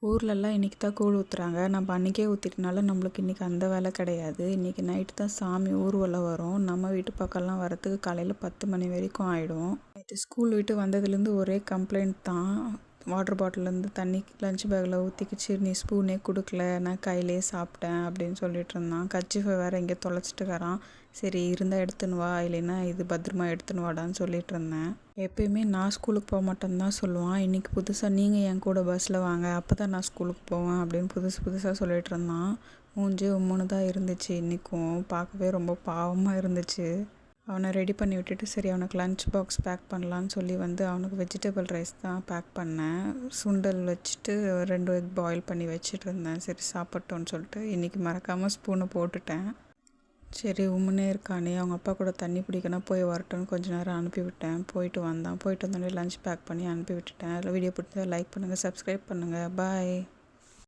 ஊர்லலாம் இன்றைக்கி தான் கூழ் ஊற்றுறாங்க. நம்ம அன்றைக்கே ஊற்றிட்டனால நம்மளுக்கு இன்றைக்கி அந்த வேலை கிடையாது. இன்றைக்கி நைட்டு தான் சாமி ஊர்வலம் வரும். நம்ம வீட்டு பக்கம்லாம் வரத்துக்கு காலையில் 10 மணி வரைக்கும் ஆகிடும். நேற்று ஸ்கூல் விட்டு வந்ததுலேருந்து ஒரே கம்ப்ளைண்ட் தான். வாட்டர் பாட்டிலேருந்து தண்ணி லஞ்ச் பேக்கில் ஊற்றிக்கிச்சு, நீ ஸ்பூனே கொடுக்கல, நான் கையிலே சாப்பிட்டேன் அப்படின்னு சொல்லிட்டு இருந்தான். கர்ச்சீஃபை வேறு இங்கே தொலைச்சிட்டுக்கறான். சரி இருந்தால் எடுத்துன்னு வா, இல்லைன்னா இது பத்திரமா எடுத்துன்னு வாடான்னு சொல்லிட்டு இருந்தேன். எப்பயுமே நான் ஸ்கூலுக்கு போக மாட்டேன்னு தான் சொல்லுவான். இன்றைக்கி புதுசாக நீங்கள் என் கூட பஸ்ஸில் வாங்க, அப்போ தான் நான் ஸ்கூலுக்கு போவேன் அப்படின்னு புதுசாக சொல்லிட்டு இருந்தான். மூஞ்சி உம்முன்னு தான் இருந்துச்சு. இன்றைக்கும் பார்க்கவே ரொம்ப பாவமாக இருந்துச்சு. அவனை ரெடி பண்ணி விட்டுட்டு சரி அவனுக்கு லன்ச் பாக்ஸ் பேக் பண்ணலான்னு சொல்லி அவனுக்கு வெஜிடபிள் ரைஸ் தான் பேக் பண்ணேன். சுண்டல் வச்சுட்டு 2 எக் பாயில் பண்ணி வச்சுட்டு இருந்தேன். சரி சாப்பிட்டோன்னு சொல்லிட்டு இன்றைக்கி மறக்காமல் ஸ்பூனை போட்டுட்டேன். சரி உம்முன்னே இருக்கானே, அவங்க அப்பா கூட தண்ணி பிடிக்கணும், போய் வரட்டும்னு கொஞ்ச நேரம் அனுப்பிவிட்டேன். போயிட்டு வந்தோடனே லஞ்ச் பேக் பண்ணி அனுப்பி விட்டுட்டேன். வீடியோ பிடிச்சா லைக் பண்ணுங்கள், சப்ஸ்கிரைப் பண்ணுங்கள். பாய்.